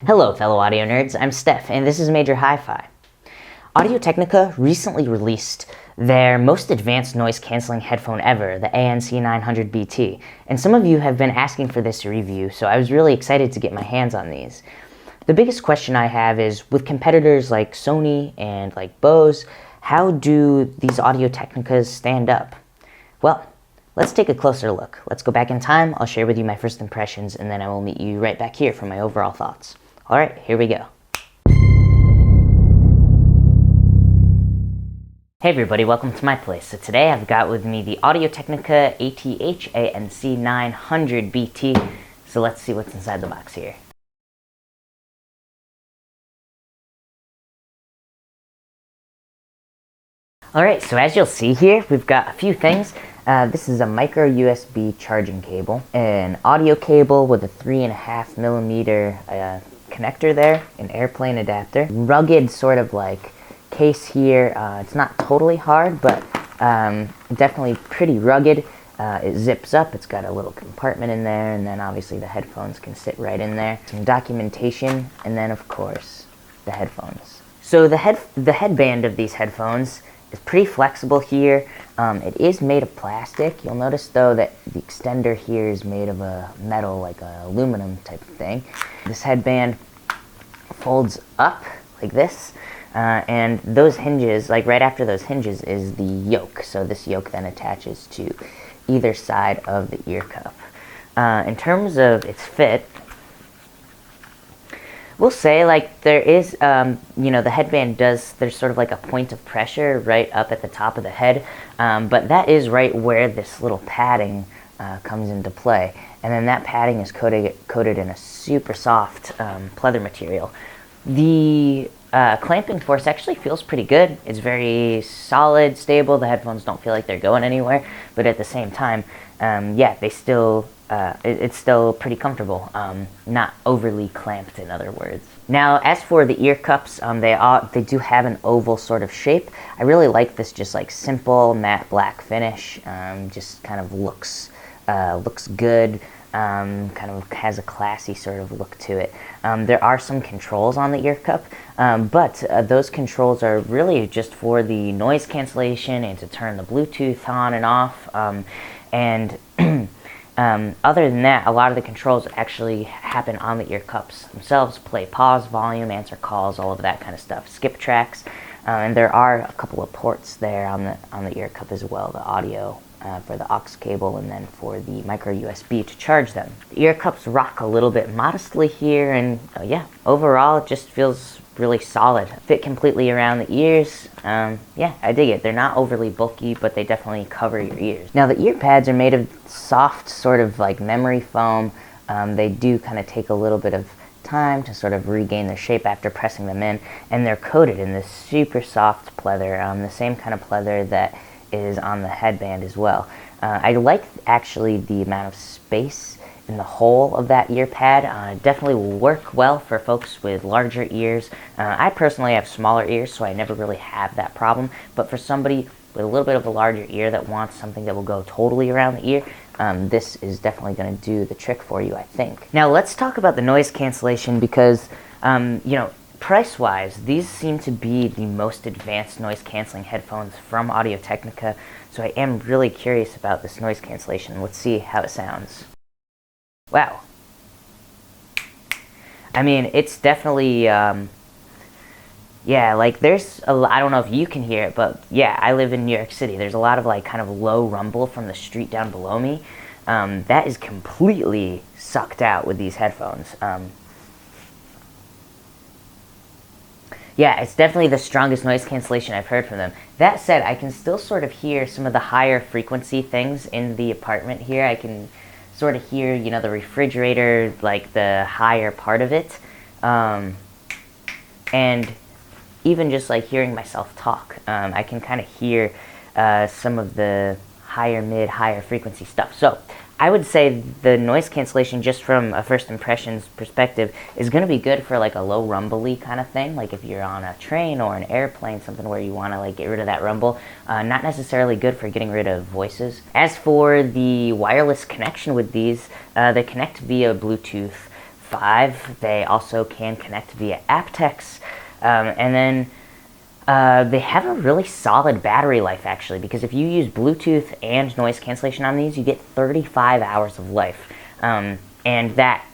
Hello fellow audio nerds, I'm Steph and this is MajorHiFi. Audio-Technica recently released their most advanced noise cancelling headphone ever, the ANC900BT, and some of you have been asking for this review, so I was really excited to get my hands on these. The biggest question I have is, with competitors like Sony and like Bose, how do these Audio-Technicas stand up? Well, let's take a closer look. Let's go back in time, I'll share with you my first impressions, and then I will meet you right back here for my overall thoughts. Alright, here we go. Hey everybody, welcome to my place. So today I've got with me the Audio-Technica ATH-ANC900BT. So let's see what's inside the box here. Alright, so as you'll see here, we've got a few things. This is a micro USB charging cable, an audio cable with a 3.5mm connector there, an airplane adapter, rugged sort of like case here. It's not totally hard, but definitely pretty rugged. It zips up, it's got a little compartment in there, and then obviously the headphones can sit right in there. Some documentation, and then of course the headphones. So the headband of these headphones is pretty flexible here. It is made of plastic. You'll notice though that the extender here is made of a metal, like a aluminum type of thing. This headband folds up like this, and those hinges, like right after those hinges is the yoke. So this yoke then attaches to either side of the ear cup. In terms of its fit, we'll say like there is, the headband does, there's sort of like a point of pressure right up at the top of the head, but that is right where this little padding comes into play. And then that padding is coated in a super soft pleather material. The clamping force actually feels pretty good. It's very solid, stable. The headphones don't feel like they're going anywhere, but at the same time, they still, it's still pretty comfortable, not overly clamped, in other words. Now, as for the ear cups, they do have an oval sort of shape. I really like this just like simple matte black finish. Just kind of looks good. Kind of has a classy sort of look to it. There are some controls on the ear cup, but those controls are really just for the noise cancellation and to turn the Bluetooth on and off. Other than that, a lot of the controls actually happen on the ear cups themselves. Play, pause, volume, answer calls, all of that kind of stuff. Skip tracks, and there are a couple of ports there on the ear cup as well. The audio for the aux cable, and then for the micro USB to charge them. The ear cups rock a little bit modestly here, and overall it just feels really solid. Fit completely around the ears. I dig it. They're not overly bulky, but they definitely cover your ears. Now the ear pads are made of soft sort of like memory foam. They do kind of take a little bit of time to sort of regain their shape after pressing them in, and they're coated in this super soft pleather, the same kind of pleather that is on the headband as well. I like actually the amount of space in the hole of that ear pad. Definitely will work well for folks with larger ears. I personally have smaller ears, so I never really have that problem, but for somebody with a little bit of a larger ear that wants something that will go totally around the ear, this is definitely going to do the trick for you, I think. Now let's talk about the noise cancellation, because price-wise, these seem to be the most advanced noise-canceling headphones from Audio-Technica, so I am really curious about this noise cancellation. Let's see how it sounds. Wow. I mean, it's definitely, like there's I don't know if you can hear it, but yeah, I live in New York City. There's a lot of like kind of low rumble from the street down below me. That is completely sucked out with these headphones. Yeah, it's definitely the strongest noise cancellation I've heard from them. That said, I can still sort of hear some of the higher frequency things in the apartment here. I can sort of hear, the refrigerator, like the higher part of it. And even just like hearing myself talk, I can kind of hear some of the higher frequency stuff. So I would say the noise cancellation, just from a first impressions perspective, is going to be good for like a low rumbly kind of thing, like if you're on a train or an airplane, something where you want to like get rid of that rumble. Not necessarily good for getting rid of voices. As for the wireless connection with these, they connect via Bluetooth 5. They also can connect via aptX, and then they have a really solid battery life, actually, because if you use Bluetooth and noise cancellation on these, you get 35 hours of life. And that,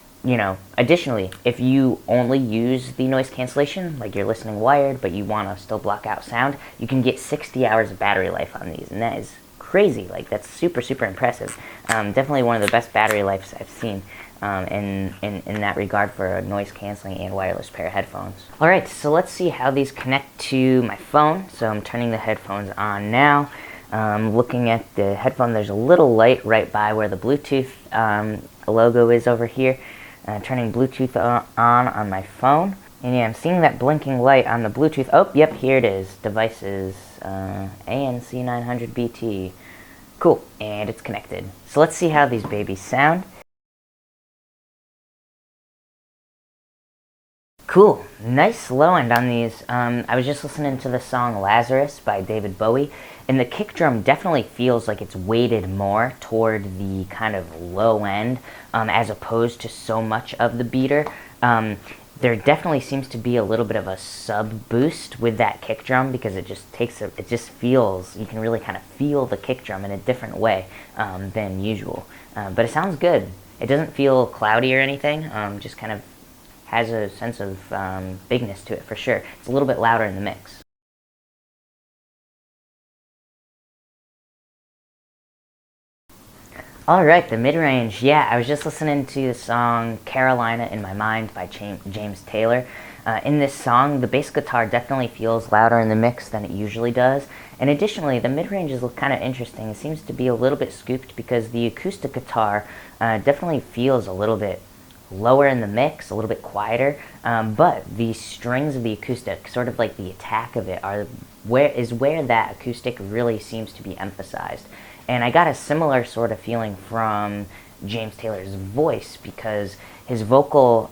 additionally, if you only use the noise cancellation, like you're listening wired, but you want to still block out sound, you can get 60 hours of battery life on these, and that is crazy. Like, that's super, super impressive. Definitely one of the best battery lives I've seen. In that regard for a noise canceling and wireless pair of headphones. Alright, so let's see how these connect to my phone. So I'm turning the headphones on now. Looking at the headphone, there's a little light right by where the Bluetooth logo is over here. Turning Bluetooth on my phone. And yeah, I'm seeing that blinking light on the Bluetooth. Oh, yep, here it is. Devices, ANC900BT. Cool, and it's connected. So let's see how these babies sound. Cool. Nice low end on these. I was just listening to the song Lazarus by David Bowie, and the kick drum definitely feels like it's weighted more toward the kind of low end, as opposed to so much of the beater. There definitely seems to be a little bit of a sub boost with that kick drum, because it just feels, you can really kind of feel the kick drum in a different way than usual. But it sounds good. It doesn't feel cloudy or anything, just kind of has a sense of bigness to it for sure. It's a little bit louder in the mix. Alright, the mid-range. Yeah, I was just listening to the song Carolina in My Mind by James Taylor. In this song, the bass guitar definitely feels louder in the mix than it usually does. And additionally, the mid-range is kind of interesting. It seems to be a little bit scooped because the acoustic guitar definitely feels a little bit lower in the mix, a little bit quieter, but the strings of the acoustic, sort of like the attack of it, where that acoustic really seems to be emphasized. And I got a similar sort of feeling from James Taylor's voice, because his vocal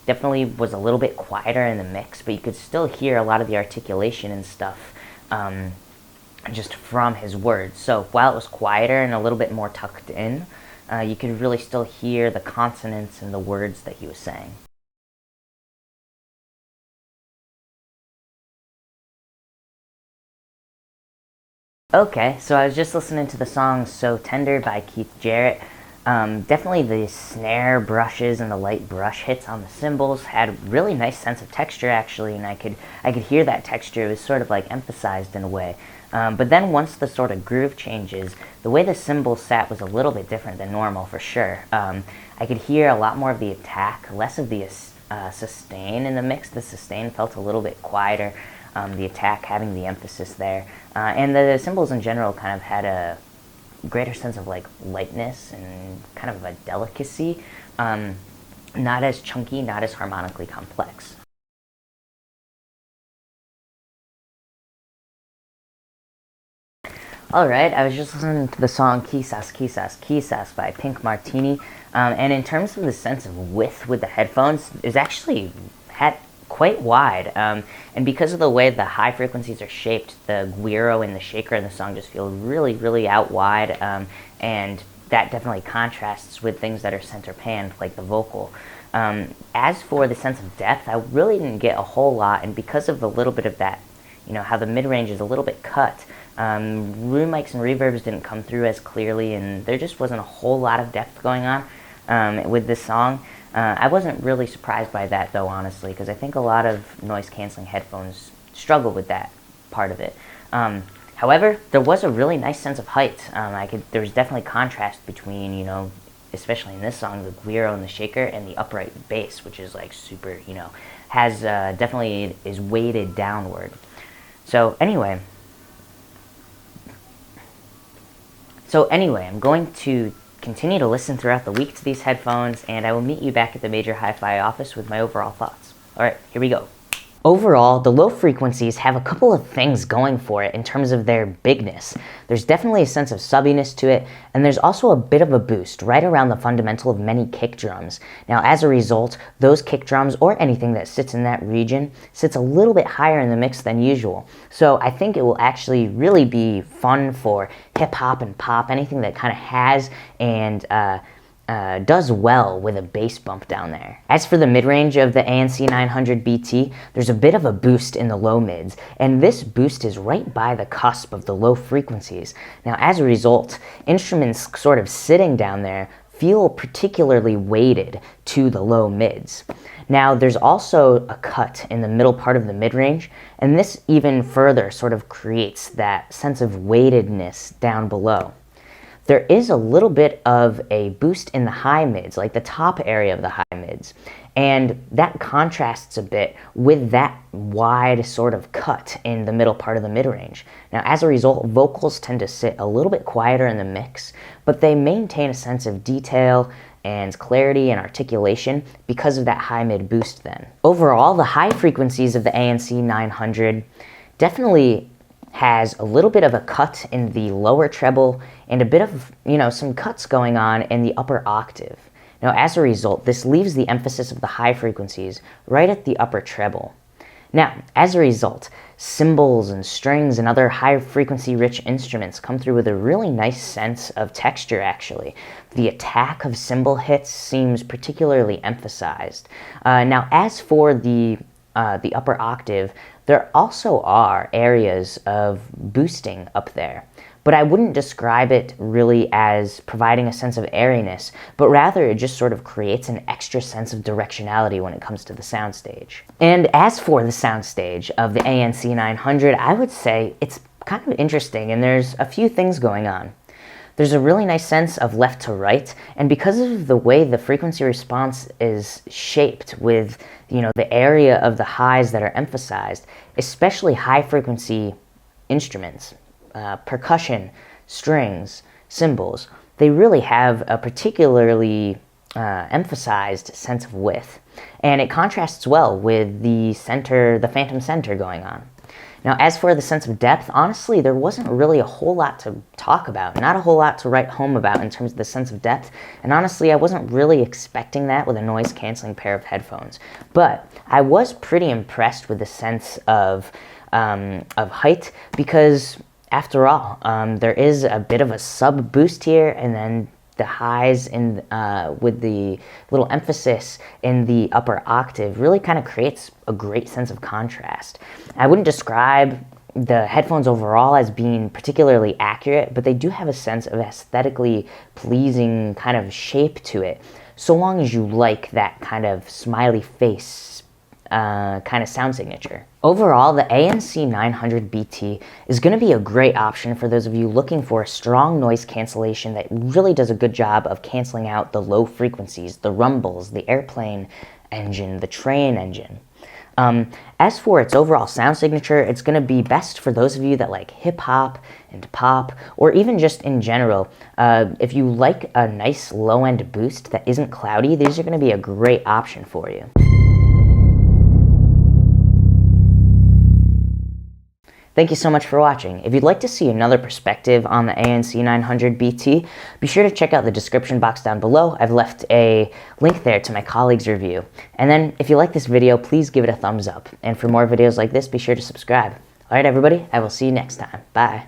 definitely was a little bit quieter in the mix, but you could still hear a lot of the articulation and stuff just from his words. So while it was quieter and a little bit more tucked in, you could really still hear the consonants and the words that he was saying. Okay, so I was just listening to the song So Tender by Keith Jarrett. Definitely the snare brushes and the light brush hits on the cymbals had a really nice sense of texture, actually, and I could hear that texture. It was sort of like emphasized in a way. But then once the sort of groove changes, the way the cymbals sat was a little bit different than normal, for sure. I could hear a lot more of the attack, less of the sustain in the mix. The sustain felt a little bit quieter, the attack having the emphasis there. And the cymbals in general kind of had a greater sense of like lightness and kind of a delicacy. Not as chunky, not as harmonically complex. Alright, I was just listening to the song Quizás, Quizás, Quizás by Pink Martini, and in terms of the sense of width with the headphones, it's actually had quite wide, and because of the way the high frequencies are shaped, the guiro and the shaker in the song just feel really, really out wide, and that definitely contrasts with things that are center panned, like the vocal. As for the sense of depth, I really didn't get a whole lot, and because of a little bit of that, how the mid-range is a little bit cut, room mics and reverbs didn't come through as clearly, and there just wasn't a whole lot of depth going on with this song. I wasn't really surprised by that, though, honestly, because I think a lot of noise-canceling headphones struggle with that part of it. However, there was a really nice sense of height. There was definitely contrast between, especially in this song, the guiro and the shaker, and the upright bass, which is like super, has definitely is weighted downward. So anyway, I'm going to continue to listen throughout the week to these headphones, and I will meet you back at the MajorHiFi office with my overall thoughts. Alright, here we go. Overall, the low frequencies have a couple of things going for it in terms of their bigness. There's definitely a sense of subbiness to it, and there's also a bit of a boost right around the fundamental of many kick drums. Now, as a result, those kick drums, or anything that sits in that region, sits a little bit higher in the mix than usual. So I think it will actually really be fun for hip-hop and pop, anything that kind of has and does well with a bass bump down there. As for the mid-range of the ANC900BT, there's a bit of a boost in the low mids, and this boost is right by the cusp of the low frequencies. Now, as a result, instruments sort of sitting down there feel particularly weighted to the low mids. Now, there's also a cut in the middle part of the mid-range, and this even further sort of creates that sense of weightedness down below. There is a little bit of a boost in the high mids, like the top area of the high mids, and that contrasts a bit with that wide sort of cut in the middle part of the mid-range. Now, as a result, vocals tend to sit a little bit quieter in the mix, but they maintain a sense of detail and clarity and articulation because of that high mid boost then. Overall, the high frequencies of the ANC900 definitely has a little bit of a cut in the lower treble and a bit of, some cuts going on in the upper octave. Now, as a result, this leaves the emphasis of the high frequencies right at the upper treble. Now, as a result, cymbals and strings and other high-frequency rich instruments come through with a really nice sense of texture, actually. The attack of cymbal hits seems particularly emphasized. Now, as for the upper octave, there also are areas of boosting up there, but I wouldn't describe it really as providing a sense of airiness, but rather it just sort of creates an extra sense of directionality when it comes to the soundstage. And as for the soundstage of the ANC900, I would say it's kind of interesting, and there's a few things going on. There's a really nice sense of left to right, and because of the way the frequency response is shaped with, the area of the highs that are emphasized, especially high frequency instruments, percussion, strings, cymbals, they really have a particularly emphasized sense of width, and it contrasts well with the phantom center going on. Now, as for the sense of depth, honestly, there wasn't really a whole lot to talk about, not a whole lot to write home about in terms of the sense of depth, and honestly, I wasn't really expecting that with a noise-canceling pair of headphones. But I was pretty impressed with the sense of height, because, after all, there is a bit of a sub-boost here, and then the highs with the little emphasis in the upper octave really kind of creates a great sense of contrast. I wouldn't describe the headphones overall as being particularly accurate, but they do have a sense of aesthetically pleasing kind of shape to it, so long as you like that kind of smiley face kind of sound signature. Overall, the ANC900BT is going to be a great option for those of you looking for a strong noise cancellation that really does a good job of canceling out the low frequencies, the rumbles, the airplane engine, the train engine. As for its overall sound signature, it's going to be best for those of you that like hip-hop and pop, or even just in general. If you like a nice low-end boost that isn't cloudy, these are going to be a great option for you. Thank you so much for watching. If you'd like to see another perspective on the ANC900BT, be sure to check out the description box down below. I've left a link there to my colleague's review. And then, if you like this video, please give it a thumbs up. And for more videos like this, be sure to subscribe. Alright everybody, I will see you next time. Bye.